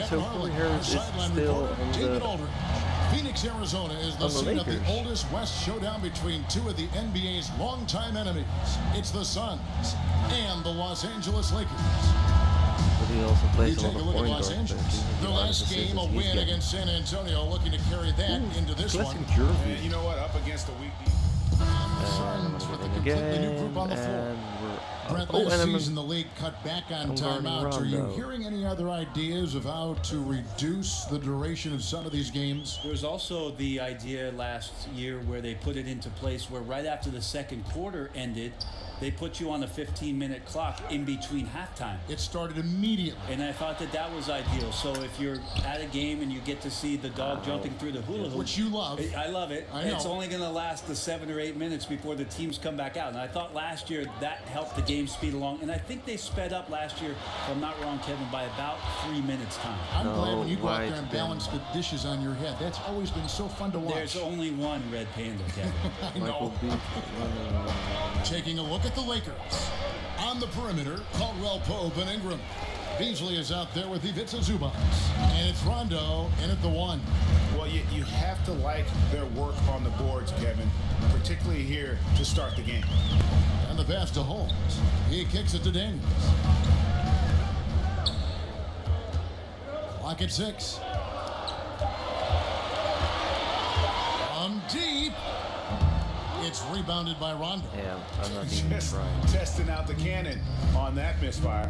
So Corey Harris is still on David the Aldridge. Phoenix, Arizona is the on the scene of the Lakers. oldest West showdown between two of the NBA's longtime enemies. It's the Suns and the Los Angeles Lakers. But he also You plays a take lot a of look at point Los guard. Angeles. Their last game, a win against San Antonio, looking to carry that into this one. Classic jersey. And you know what? Up against the weak Suns with a completely new group on the floor. And we're Brett, oh, last and season the league cut back on I'm guarding timeouts. Are you Rondo. hearing any other ideas of how to reduce the duration of some of these games? There was also the idea last year where they put it into place where right after the second quarter ended, they put you on a 15-minute clock in between halftime. It started immediately. And I thought that that was ideal. So if you're at a game and you get to see the dog jumping through the hula hoop, Which you love. I love it. I know. It's only going to last the 7 or 8 minutes before the teams come back out. And I thought last year that helped the game speed along. And I think they sped up last year, if I'm not wrong, Kevin, by about 3 minutes time. I'm glad No, when you go out why there and it's been- balance the dishes on your head. That's always been so fun to watch. There's only one red panda, Kevin. I Michael know. B. Taking a look at the Lakers. On the perimeter, Caldwell Pope and Ingram. Beasley is out there with Ivica Zubac. And it's Rondo in at the one. Well, you have to like their work on the boards, Kevin, particularly here to start the game. And the pass to Holmes. He kicks it to Daniels. Clock at 6. From deep. It's rebounded by Rondo. Yeah, I'm not even Just trying. testing out the cannon on that misfire.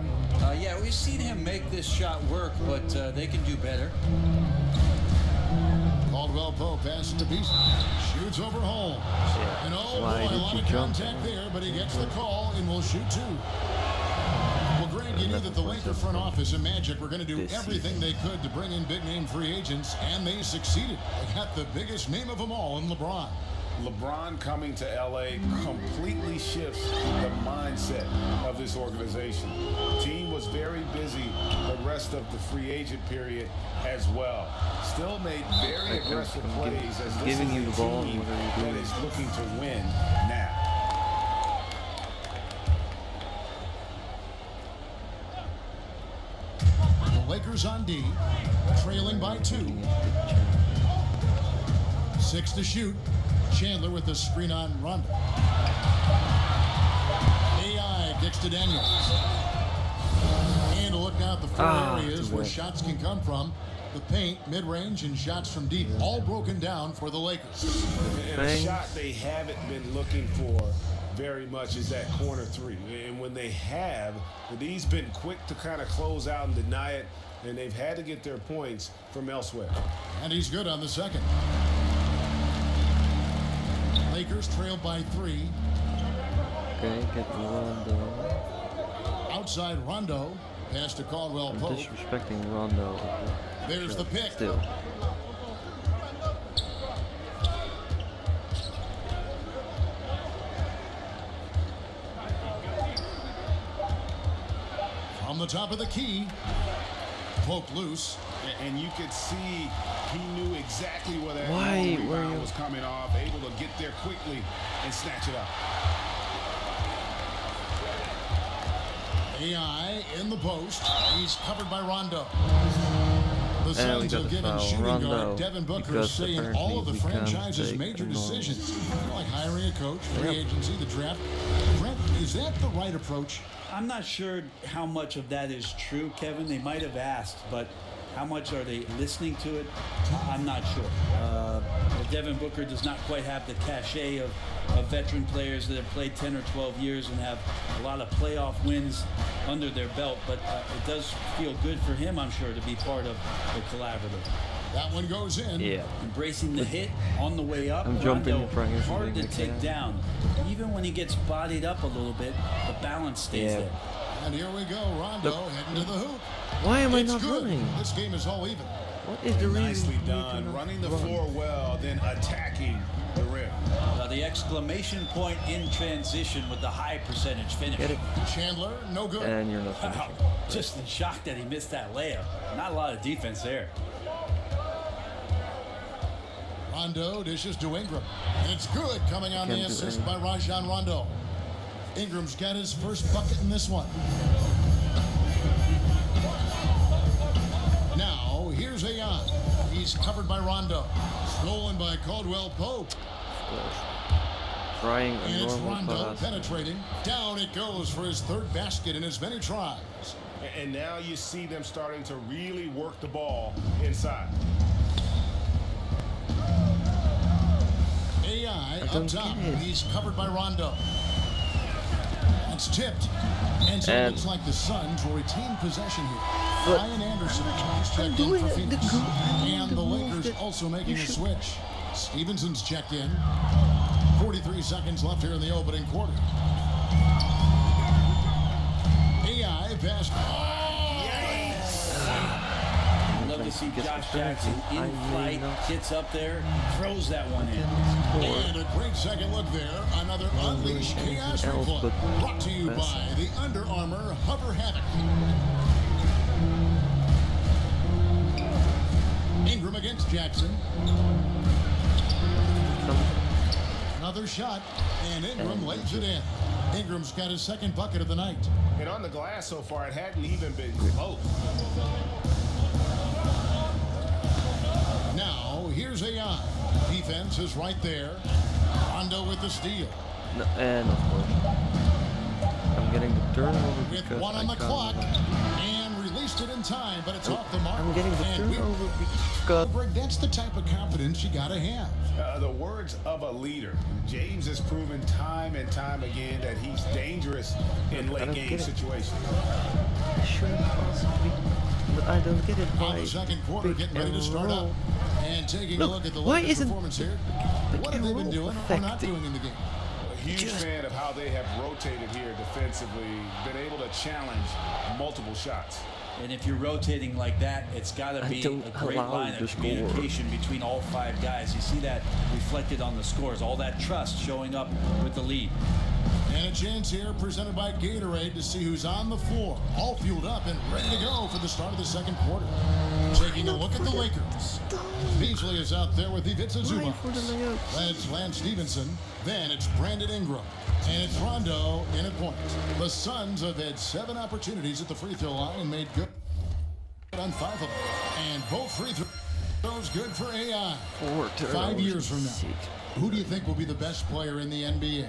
Yeah, we've seen him make this shot work, but they can do better. Caldwell Pope passes to Beasley. Shoots over Holmes. Yeah. And oh Why boy, a did lot you of jump? contact there, but he gets the call and will shoot 2. Well, Greg, you knew that the Laker front office and Magic were going to do This everything they could to bring in big-name free agents, and they succeeded. They got the biggest name of them all in LeBron. LeBron coming to LA completely shifts the mindset of this organization. Team was very busy the rest of the free agent period as well. Still made very I'm aggressive giving- plays as this giving is you a the ball, team what are you that doing? is looking to win now. The Lakers on D, trailing by 2. 6 to shoot. Chandler with the screen on Rondo. AI kicks to Daniels. And a look now at the 4 areas too where bad. shots can come from. The paint, mid-range, and shots from deep, all broken down for the Lakers. And a Bang. shot they haven't been looking for very much is that corner 3. And when they have, D's been quick to kind of close out and deny it, and they've had to get their points from elsewhere. And he's good on the second. Lakers trailed by 3. Okay, get Rondo. Outside Rondo. Pass to Caldwell I'm Pope. disrespecting Rondo. There's the pick. Still. From the top of the key. Pope loose. And you could see he knew exactly where that Why long were rebound you- was coming off, able to get there quickly and snatch it up. AI in the post. He's covered by Rondo. The And we Suns got have the given foul. shooting Rondo, guard Devin Booker because say in apparently all of the we can't franchise's take major a normal. decisions, like hiring a coach, free Yep. agency, the draft. Brent, is that the right approach? I'm not sure how much of that is true, Kevin. They might have asked, but how much are they listening to it? I'm not sure. Devin Booker does not quite have the cachet of veteran players that have played 10 or 12 years and have a lot of playoff wins under their belt, but it does feel good for him, I'm sure, to be part of the collaborative. That one goes in. Yeah. Embracing the hit on the way up. I'm jumping Rondo, and trying to hard to make take that. down. Even when he gets bodied up a little bit, the balance stays Yeah. there. And here we go. Rondo heading to the hoop. Why am I It's not good. running? This game is all even. What is the reason? Nicely you done, cannot running the run? floor well, then attacking the rim. The exclamation point in transition with the high percentage finish. Get it? Chandler, no good. And you're not Wow, finishing. just in shock that he missed that layup. Not a lot of defense there. Rondo dishes to Ingram. And it's good coming on the Can't do assist by anything. Rajon Rondo. Ingram's got his first bucket in this one. Now, He's covered by Rondo. Stolen by Caldwell Pope. Trying a And it's normal Rondo pass. penetrating. Down it goes for his third basket in as many tries. And now you see them starting to really work the ball inside. AI up don't top. get it. He's covered by Rondo. It's tipped. And so it And- looks like the Suns will retain possession here. But- Ryan Anderson has checked in doing for the Phoenix. group- And the the move Lakers that also making you a should- switch. Stevenson's checked in. 43 seconds left here in the opening quarter. AI passed. Love to see Gets Josh the Jackson penalty. I in may flight, not- gets up there, throws that one in. And a great second look there. Another Unleash Chaos anything else replay. but Brought to you pass. by the Under Armour Hover Havoc. Ingram against Jackson. Another shot, and Ingram lays it in. Ingram's got his second bucket of the night. And on the glass so far, it hadn't even been close. Now, here's AI. Defense is right there. Rondo with the steal. No, and of course, I'm getting the turnover With because one I on the can't clock. run. And released it in time, but it's off the mark. I'm getting the And we- turnover because Greg, that's the type of confidence you gotta have. The words of a leader. James has proven time and time again that he's dangerous in I late don't game get it. situations. I shouldn't possibly, but I don't get it. On Why the second quarter, pick getting ready to and start up. roll? And taking a Look, look at the why Lakers' isn't performance here. pick What have and they been roll doing or not effective? doing in the game? A huge Just- fan of how they have rotated here defensively, been able to challenge multiple shots. And if you're rotating like that, it's got to I be don't a great allow line the of score. communication between all five guys. You see that reflected on the scores, all that trust showing up with the lead. And a chance here presented by Gatorade to see who's on the floor. All fueled up and ready to go for the start of the second quarter. Taking a look at the Lakers. Beasley is out there with Ivica Why for the Zubac. layups? That's Lance Stevenson. Then it's Brandon Ingram. And it's Rondo in at point. The Suns have had 7 opportunities at the free throw line and made good on 5 of them. And both free throws good for AI. 4 turnovers. 5 years from now, 6. who do you think will be the best player in the NBA?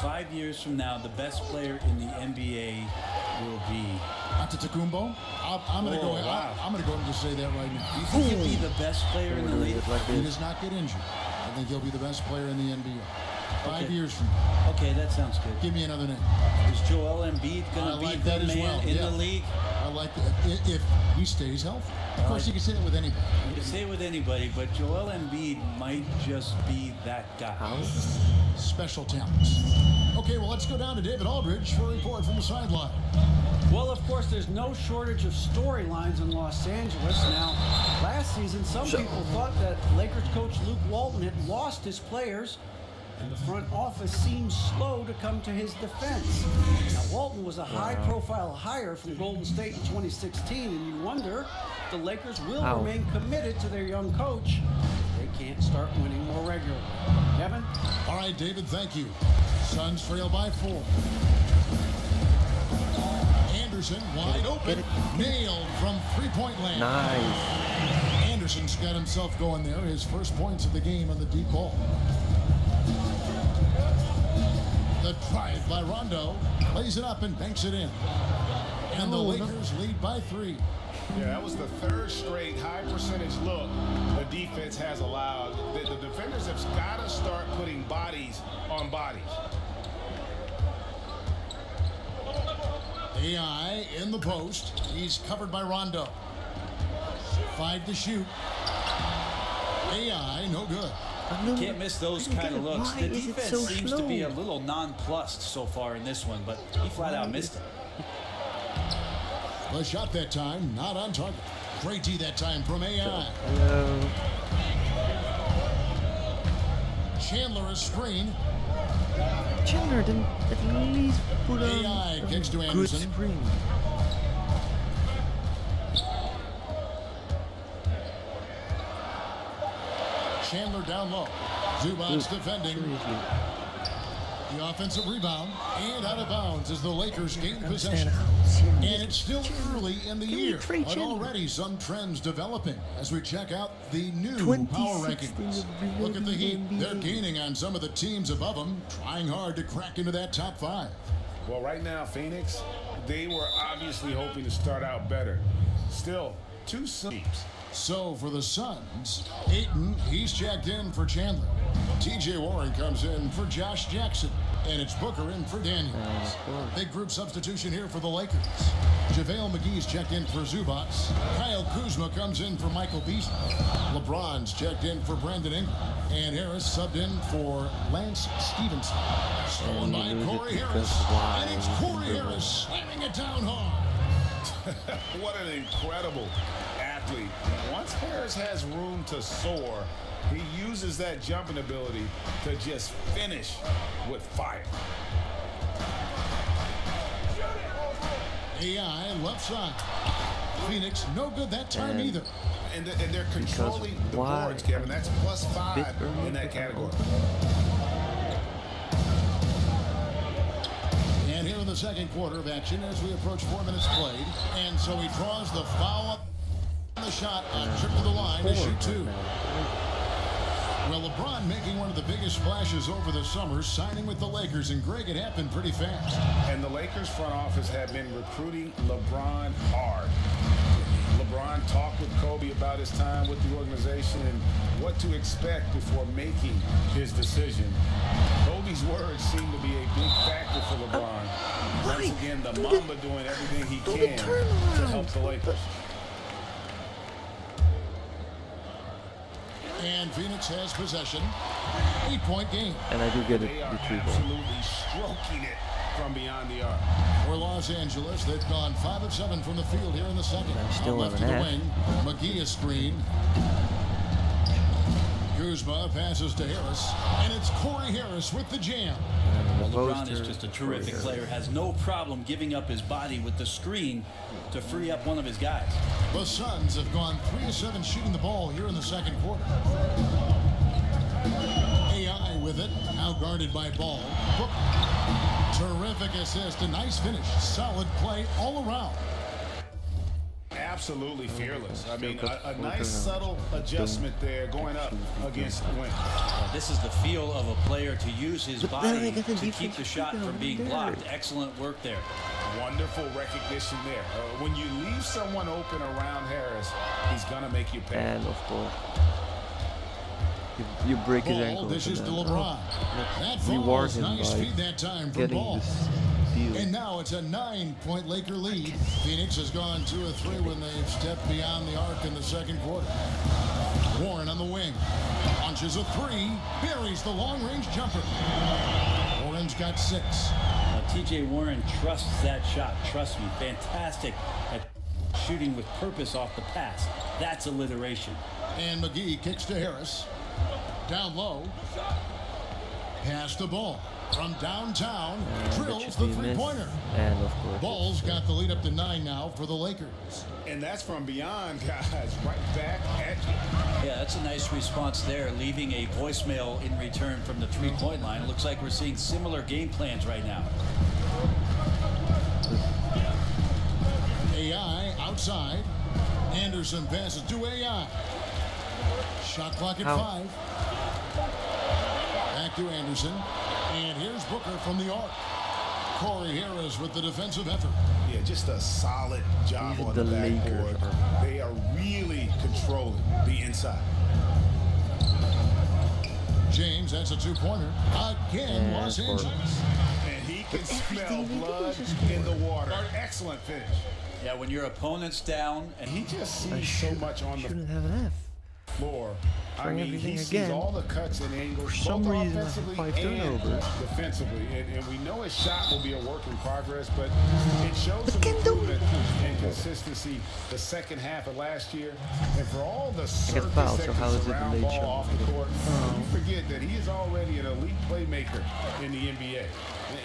5 years from now, the best player in the NBA will be. Antetokounmpo? I'm going to Oh, go. wow. I'm going to go and just say that right You now. think he'll be the best player in the Do league? it like If he this. does not get injured, I think he'll be the best player in the NBA. 5 Okay. years from now. Okay, that sounds good. Give me another name. Is Joel Embiid I going to be like the that as man well, in yeah. the league? I like that. If he stays healthy. Of course, you can say that with anybody. You can say it with anybody, but Joel Embiid might just be that guy. How? Special talents. Okay, well, let's go down to David Aldridge for a report from the sideline. Well, of course, there's no shortage of storylines in Los Angeles. Now, last season, some people thought that Lakers coach Luke Walton had lost his players, and the front office seemed slow to come to his defense. Now, Walton was a high-profile hire from Golden State in 2016, and you wonder if the Lakers will Ow. remain committed to their young coach if they can't start winning more regularly. Kevin? All right, David, thank you. Suns trail by 4. Anderson wide open. Nailed from three-point land. Nice. Anderson's got himself going there. His first points of the game on the deep ball. The drive by Rondo. Lays it up and banks it in. And the No, no. Lakers lead by 3. Yeah, that was the third straight high percentage look the defense has allowed. The defenders have got to start putting bodies on bodies. AI in the post. He's covered by Rondo. 5 to shoot. AI, no good. Can't miss those kind of looks. Why The is it defense so seems slow? to be a little nonplussed so far in this one, but he flat out missed it. The shot that time, not on target. Great D that time from AI. Hello. Chandler a screen. Chandler, then at least put on AI a kicks to good Anderson. screen. Chandler down low. Zubac's Dude, defending. seriously. The offensive rebound and out of bounds as the Lakers gain possession. And it's still early in the year, but already some trends developing as we check out the new power rankings. Look at the Heat. They're gaining on some of the teams above them, trying hard to crack into that top 5. Well, right now, Phoenix, they were obviously hoping to start out better. Still, 2 teams. So for the Suns, Ayton, he's checked in for Chandler. TJ Warren comes in for Josh Jackson. And it's Booker in for Daniels. Big group substitution here for the Lakers. JaVale McGee's checked in for Zubac. Kyle Kuzma comes in for Michael Beasley. LeBron's checked in for Brandon Ingram. And Harris subbed in for Lance Stevenson. Stolen by Corey Harris. And it's Corey Harris slamming it down hard. What an incredible athlete. Once Harris has room to soar, he uses that jumping ability to just finish with fire. AI left side. Phoenix no good that time either. And they're controlling the boards, Kevin. That's +5 in that category. And here in the second quarter of action as we approach 4 minutes played. And so he draws the foul up on the shot on trip to the line to shoot 2. Well, LeBron making one of the biggest splashes over the summer, signing with the Lakers, and Greg, it happened pretty fast. And the Lakers front office have been recruiting LeBron hard. LeBron talked with Kobe about his time with the organization and what to expect before making his decision. Kobe's words seem to be a big factor for LeBron. Once again, the Mamba doing everything he can to help the Lakers. And Phoenix has possession. 8-point game. And I do get it. They are absolutely stroking it from beyond the arc. For Los Angeles, they've gone 5 of 7 from the field here in the second. Still left of the wing, McGee is screen. Kuzma passes to Harris, and it's Corey Harris with the jam. Well, LeBron is just a terrific player. Has no problem giving up his body with the screen to free up one of his guys. The Suns have gone 3 of 7 shooting the ball here in the second quarter. AI with it, now guarded by Ball. Book. Terrific assist, a nice finish. Solid play all around. Absolutely fearless. I mean, a nice subtle adjustment there going up against Wynn. This is the feel of a player to use his body to keep the shot from being blocked. Excellent work there. Wonderful recognition there. When you leave someone open around Harris, he's going to make you pay. And of course, you break his ankle. This is to LeBron. That reward falls him nice by feed that time for getting Ball. this deal. And now it's a 9-point Laker lead. Phoenix has gone 2 of 3 when they've stepped beyond the arc in the second quarter. Warren on the wing. Launches a 3. Buries the long-range jumper. Warren's got 6. TJ Warren trusts that shot. Trust me. Fantastic at shooting with purpose off the pass. That's alliteration. And McGee kicks to Harris. Down low. Pass the ball. From downtown, drills the three-pointer. And of course, Ball's got the lead up to 9 now for the Lakers. And that's from beyond, guys. Right back at you. Yeah, that's a nice response there, leaving a voicemail in return from the three-point line. It looks like we're seeing similar game plans right now. AI outside. Anderson passes to AI. Shot clock at 5. Back to Anderson. And here's Booker from the arc. Corey Harris with the defensive effort. Yeah, just a solid job on the Lakers backboard. They are really controlling the inside. James, that's a 2-pointer. Again, Los Angeles. And he can smell blood in the water. Excellent finish. Yeah, when your opponent's down, and He just sees so much on the shouldn't have an F. floor. I Trying mean, everything he sees again. all the cuts and angles, For some both reason, I have offensively 5 and turnovers. defensively. And we know his shot will be a work in progress, but it shows some improvement and consistency the second half of last year. And for all the circus fouled, that so can how is it surround late ball shot? off the court, you forget that he is already an elite playmaker in the NBA.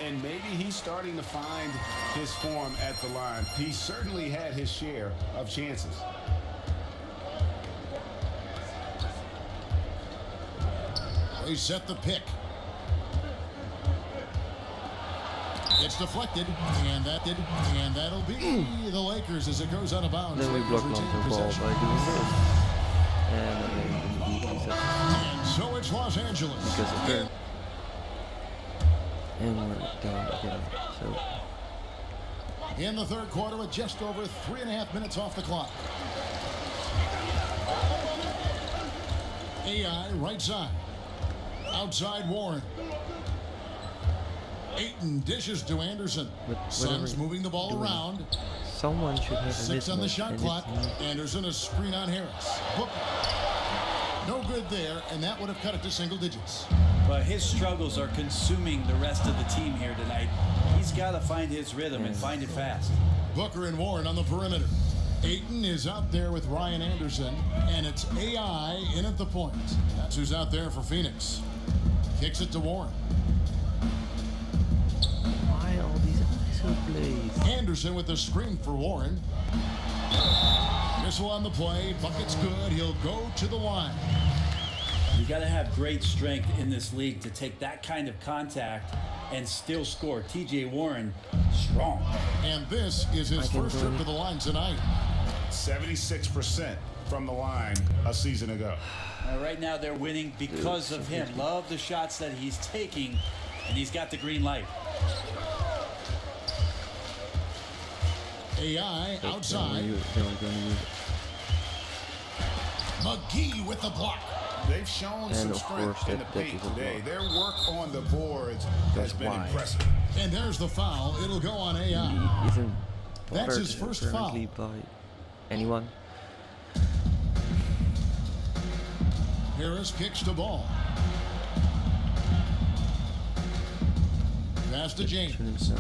And maybe he's starting to find his form at the line. He certainly had his share of chances. They set the pick. It's deflected, and that'll be the Lakers as it goes out of bounds. Then we Lakers block retain long ball by possession. doing this. And then we reset And so it's Los Angeles. because of her. And we're down again. So In the third quarter with just over 3.5 minutes off the clock. AI right side. Outside Warren. Ayton dishes to Anderson. But Suns whatever moving the ball doing. around. someone should have a 6 on the mismatch, shot and clock. it's not. Anderson a screen on Harris. Booker. No good there, and that would have cut it to single digits. But his struggles are consuming the rest of the team here tonight. He's got to find his rhythm and find it fast. Booker and Warren on the perimeter. Ayton is out there with Ryan Anderson, and it's AI in at the point. That's who's out there for Phoenix. Kicks it to Warren. Why all these ISO plays? Anderson with the screen for Warren. Missile on the play. Bucket's good. He'll go to the line. You got to have great strength in this league to take that kind of contact and still score. TJ Warren, strong. And this is his first trip to the line tonight. 76% from the line a season ago. Right now they're winning because of him. Love the shots that he's taking, and he's got the green light. AI outside. They were going to use it. McGee with the block. They've shown And some of strength course in the that paint is a today. block. Their work on the boards has That's been why. impressive. And there's the foul. It'll go on He AI. isn't That's his bothered first apparently by anyone. Harris kicks the ball. Pass to James. Shouldn't know.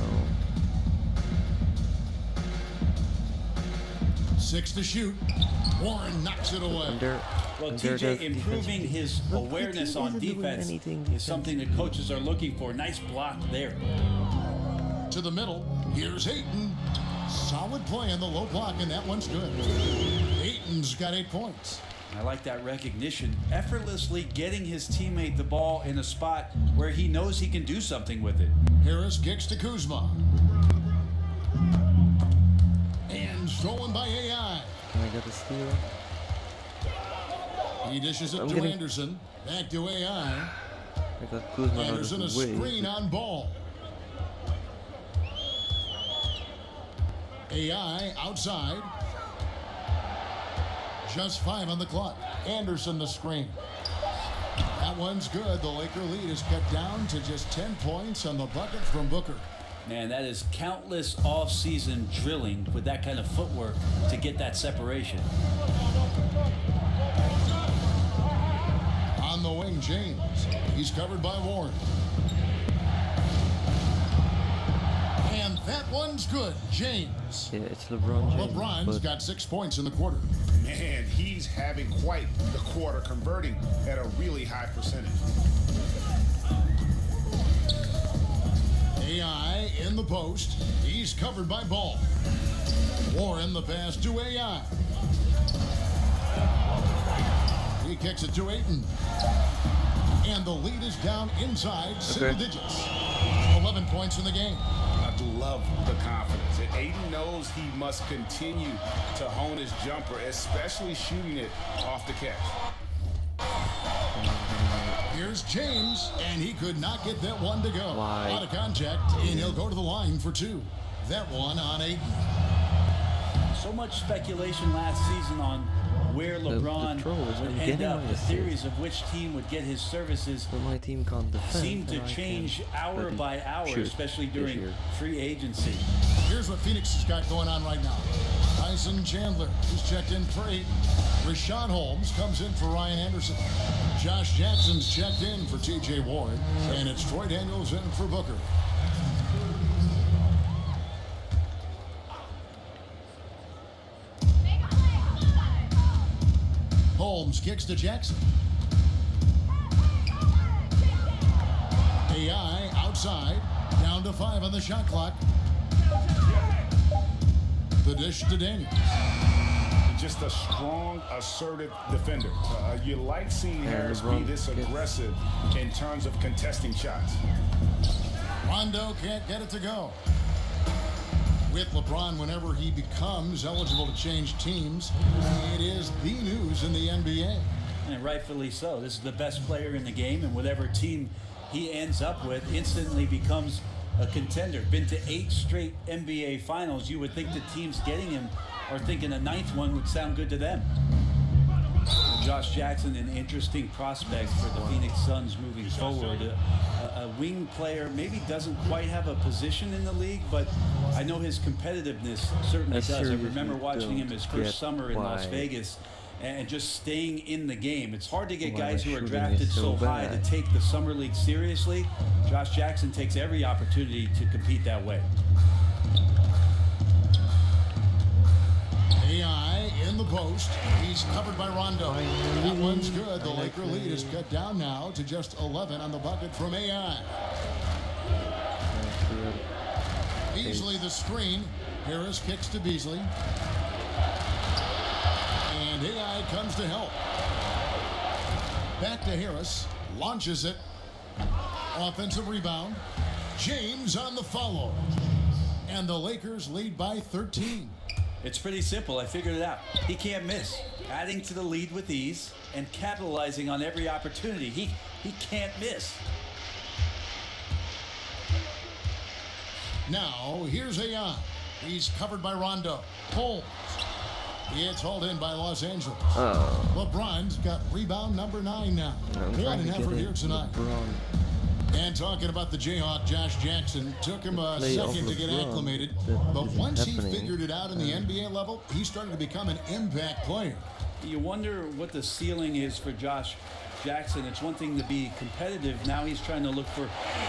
6 to shoot. Warren knocks it away. And they're, Well, and they're TJ the improving defensive his team. But awareness he on isn't doing defense anything is something that coaches are looking for. Nice block there. To the middle. Here's Ayton. Solid play on the low block, and that one's good. Ayton's got 8 points. I like that recognition. Effortlessly getting his teammate the ball in a spot where he knows he can do something with it. Harris kicks to Kuzma. And stolen by AI. Can I get a steal? He dishes it I'm to getting- Anderson. Back to AI. I got Kuzma out of Anderson a the way. screen on ball. AI outside. Just 5 on the clock. Anderson the screen. That one's good. The Laker lead is cut down to just 10 points on the bucket from Booker. Man, that is countless off-season drilling with that kind of footwork to get that separation. On the wing, James. He's covered by Warren. And that one's good. James. Yeah, it's LeBron James. LeBron's but got 6 points in the quarter. Man, he's having quite the quarter, converting at a really high percentage. AI in the post. He's covered by Ball. Warren the pass to AI. He kicks it to Ayton. And the lead is down inside single digits. 11 points in the game. I love the confidence. And Ayton knows he must continue to hone his jumper, especially shooting it off the catch. Here's James, and he could not get that one to go. Why? Out of contact, and he'll go to the line for 2. That one on Ayton. So much speculation last season on where LeBron trouble is would I'm end getting up. my The assists. theories of which team would get his services but my team can't defend. seem to and I change can. hour But by it hour, should especially this during year. free agency. Here's what Phoenix has got going on right now. Tyson Chandler, who's checked in for 8. Rashawn Holmes comes in for Ryan Anderson. Josh Jackson's checked in for TJ Warren. And it's Troy Daniels in for Booker. Holmes kicks to Jackson. AI outside, down to 5 on the shot clock. The dish to Daniels. Just a strong, assertive defender. You like seeing And Harris be LeBron this gets- aggressive in terms of contesting shots. Rondo can't get it to go. With LeBron, whenever he becomes eligible to change teams, it is the news in the NBA. And rightfully so. This is the best player in the game, and whatever team he ends up with instantly becomes a contender. Been to 8 straight NBA finals. You would think the teams getting him are thinking a 9th one would sound good to them. Josh Jackson, an interesting prospect for the Phoenix Suns moving forward. A wing player, maybe doesn't quite have a position in the league, but I know his competitiveness certainly does. I remember watching him his first summer in Las Vegas and just staying in the game. It's hard to get guys who are drafted so high to take the summer league seriously. Josh Jackson takes every opportunity to compete that way. AI in the post. He's covered by Rondo. That one's good. The Laker lead is cut down now to just 11 on the bucket from AI. Beasley the screen. Harris kicks to Beasley. And AI comes to help. Back to Harris. Launches it. Offensive rebound. James on the follow. And the Lakers lead by 13. It's pretty simple. I figured it out. He can't miss. Adding to the lead with ease and capitalizing on every opportunity. He can't miss. Now, here's AI. He's covered by Rondo. Holmes. It's hauled in by Los Angeles. LeBron's got rebound number 9 now. What an effort here tonight. And talking about the Jayhawk, Josh Jackson, took him a second to get acclimated. But once he figured it out in the NBA level, he started to become an impact player. You wonder what the ceiling is for Josh Jackson. It's one thing to be competitive. Now he's trying to look for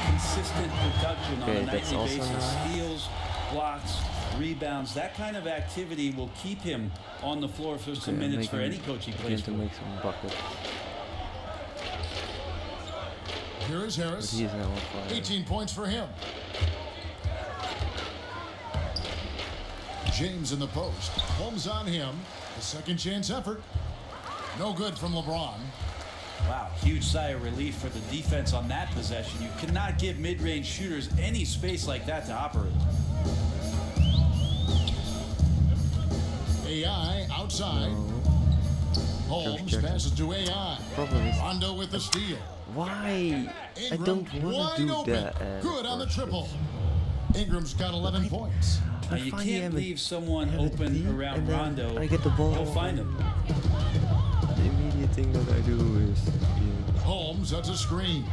consistent production on a nightly basis. Steals, blocks, rebounds. That kind of activity will keep him on the floor for some minutes for any coach he plays for. Make some buckets. Here is Harris. 18 points for him. James in the post. Holmes on him. A second chance effort. No good from LeBron. Wow, huge sigh of relief for the defense on that possession. You cannot give mid-range shooters any space like that to operate. AI outside. Holmes passes to AI. Rondo with the steal. Why? I don't want to do that. Good on the triple. Ingram's got 11 points. Now you can't leave someone open around Rondo. I get the ball. He'll find him. The immediate thing that I do is Holmes, that's a screen.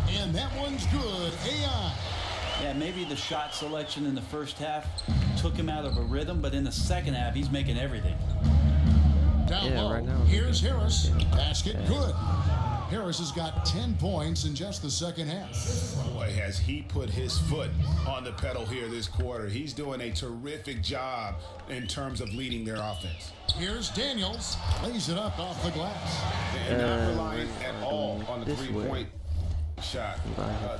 And that one's good. AI. Yeah, maybe the shot selection in the first half took him out of a rhythm, but in the second half, he's making everything. Down low. Right now. Here's Harris. Basket good. Harris has got 10 points in just the second half. Boy, has he put his foot on the pedal here this quarter. He's doing a terrific job in terms of leading their offense. Here's Daniels. Lays it up off the glass. They're not relying at all on the three-point shot.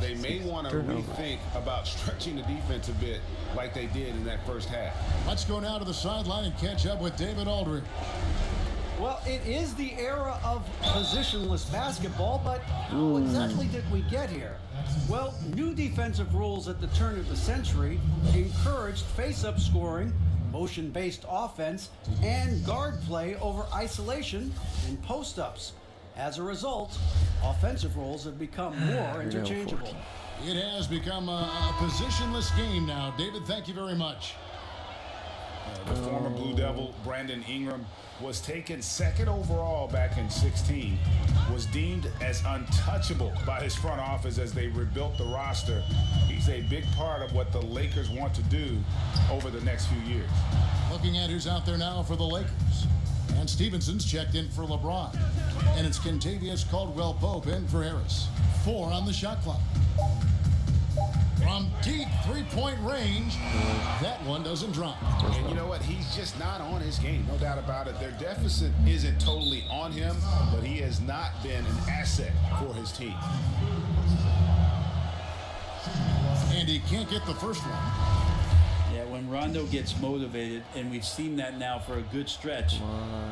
They may want to rethink about stretching the defense a bit like they did in that first half. Let's go now to the sideline and catch up with David Aldridge. Well, it is the era of positionless basketball, but how exactly did we get here? Well, new defensive rules at the turn of the century encouraged face-up scoring, motion-based offense, and guard play over isolation and post-ups. As a result, offensive roles have become more interchangeable. It has become a positionless game now. David, thank you very much. The former Blue Devil, Brandon Ingram, was taken second overall back in 2016, was deemed as untouchable by his front office as they rebuilt the roster. He's a big part of what the Lakers want to do over the next few years. Looking at who's out there now for the Lakers. And Stevenson's checked in for LeBron. And it's Kentavious Caldwell-Pope in for Harris. 4 on the shot clock. From deep three-point range, that one doesn't drop. And you know what? He's just not on his game, no doubt about it. Their deficit isn't totally on him, but he has not been an asset for his team. And he can't get the first one. Yeah, when Rondo gets motivated, and we've seen that now for a good stretch,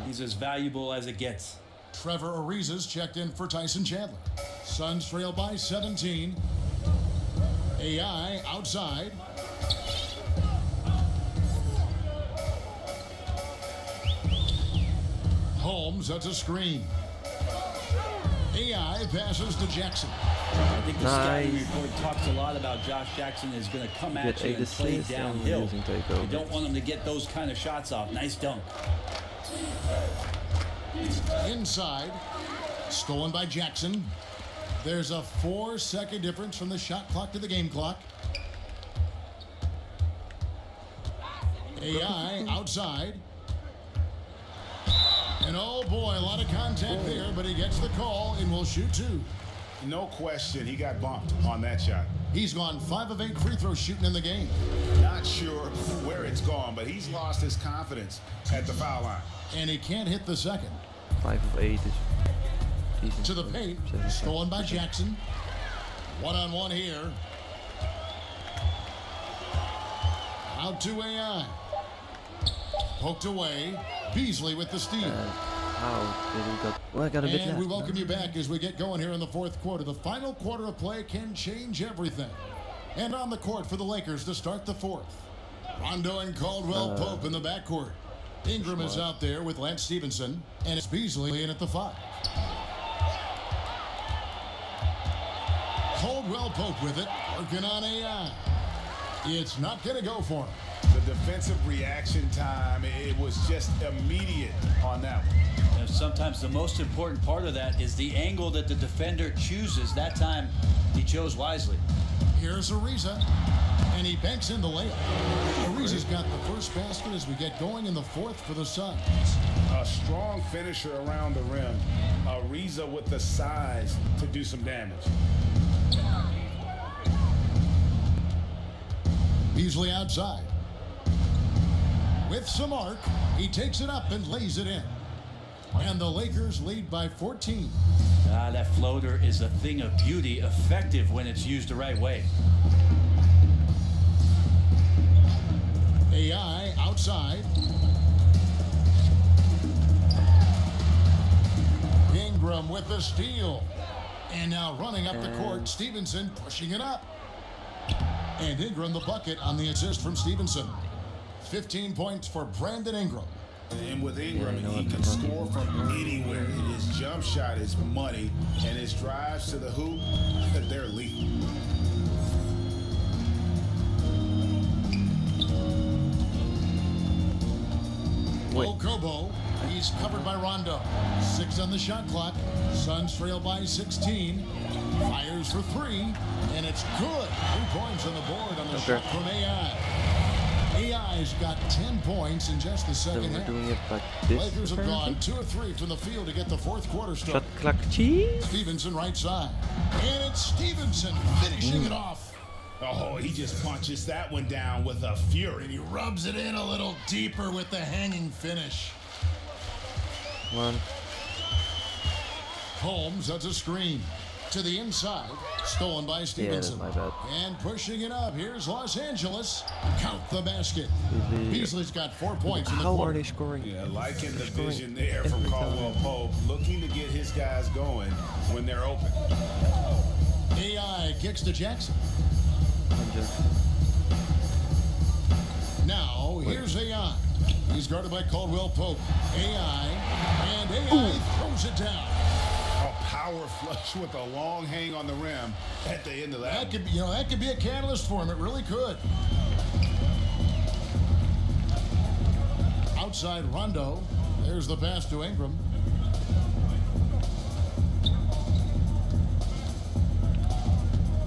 he's as valuable as it gets. Trevor Ariza's checked in for Tyson Chandler. Suns trail by 17. AI outside. Holmes, that's a screen. AI passes to Jackson. I think the scouting Nice. report talks a lot about Josh Jackson is going to come Get at you 8 and play assists and downhill. using takeover. You don't want him to get those kind of shots off. Nice dunk. Inside. Stolen by Jackson. There's a 4-second difference from the shot clock to the game clock. AI outside. And oh boy, a lot of contact there, but he gets the call and will shoot 2. No question, he got bumped on that shot. He's gone 5 of 8 free throws shooting in the game. Not sure where it's gone, but he's lost his confidence at the foul line. And he can't hit the second. 5 of 8 is decent. To the paint. 75%. Stolen by Jackson. One-on-one here. Out to AI. Poked away. Beasley with the steal. How did he got? Well, I got a bit And left. we welcome you back as we get going here in the fourth quarter. The final quarter of play can change everything. And on the court for the Lakers to start the fourth. Rondo and Caldwell Pope in the backcourt. Ingram is out there with Lance Stevenson. And it's Beasley in at the 5. Caldwell Pope with it. Working on AI. It's not going to go for him. The defensive reaction time, it was just immediate on that one. And sometimes the most important part of that is the angle that the defender chooses. That time, he chose wisely. Here's Ariza, and he banks in the layup. Ariza's got the first basket as we get going in the fourth for the Suns. A strong finisher around the rim. Ariza with the size to do some damage. Beasley outside. With some arc, he takes it up and lays it in. And the Lakers lead by 14. That floater is a thing of beauty, effective when it's used the right way. AI outside. Ingram with the steal. And now running up the court, Stevenson pushing it up. And Ingram the bucket on the assist from Stevenson. 15 points for Brandon Ingram. And with Ingram, Yeah, you know he what, can score from anywhere. His jump shot is money, and his drives to the hoop, they're lethal. Okobo, he's covered by Rondo. 6 on the shot clock. Suns trail by 16. Fires for 3, and it's good. 3 points on the board on the shot from AI. AI's got 10 points in just the So second we're half. doing it like this. Lakers have apparently. gone 2 of 3 from the field to get the fourth quarter Shot started. clock cheese. Stevenson right side. And it's Stevenson finishing it off. Oh, he just punches that one down with a fury. And he rubs it in a little deeper with the hanging finish. 1. Holmes, that's a screen. To the inside, stolen by Stevenson. my bad. And pushing it up, here's Los Angeles. Count the basket. Beasley. Beasley's got 4 points in the How are quarter. they scoring? Yeah, liking the Scoring vision there from every Caldwell time. Pope, looking to get his guys going when they're open. AI kicks to Jackson. Jackson. Now, here's AI. He's guarded by Caldwell Pope. AI, and AI throws it down. A power flush with a long hang on the rim at the end of that. That could be, that could be a catalyst for him. It really could. Outside Rondo. There's the pass to Ingram.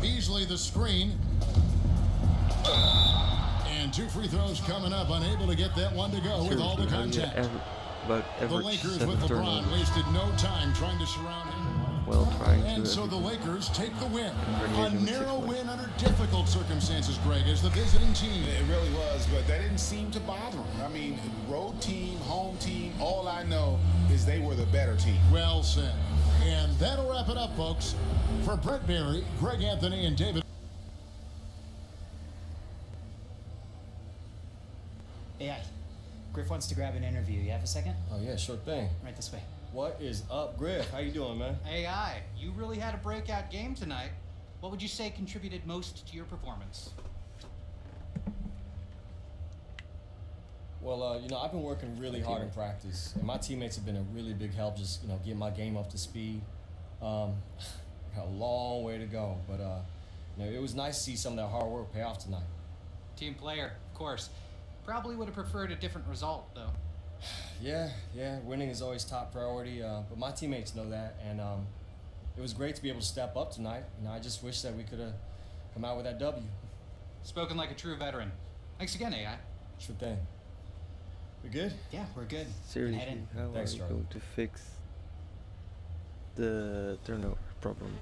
Beasley the screen. And 2 free throws coming up. Unable to get that one to go with all the Seriously, contact. about The average Lakers 7 with LeBron turnovers. wasted no time trying to surround him. Well, trying And to. so the Lakers take the win. A Congratulations, narrow 6 win under difficult circumstances, Greg, as the visiting team. It really was, but that didn't seem to bother him. I mean, road team, home team, all I know is they were the better team. Well said. And that'll wrap it up, folks. For Brett Barry, Greg Anthony, and David. AI, Griff wants to grab an interview. You have a second? Oh yeah, sure thing. Right this way. What is up, Griff? How you doing, man? AI, you really had a breakout game tonight. what would you say contributed most to your performance? Well, you know, I've been working really hard in practice, and my teammates have been a really big help just, you know, getting my game up to speed. Got a long way to go, but, you know, it was nice to see some of that hard work pay off tonight. Team player, of course. Probably would have preferred a different result, though. Yeah, winning is always top priority, but my teammates know that, and it was great to be able to step up tonight. You know, I just wish that we could have come out with that W. Spoken like a true veteran. Thanks again, AI. Sure thing. We good? Yeah, we're good. Seriously, Head in. how Thanks, are we Charlie. going to fix the turnover problem?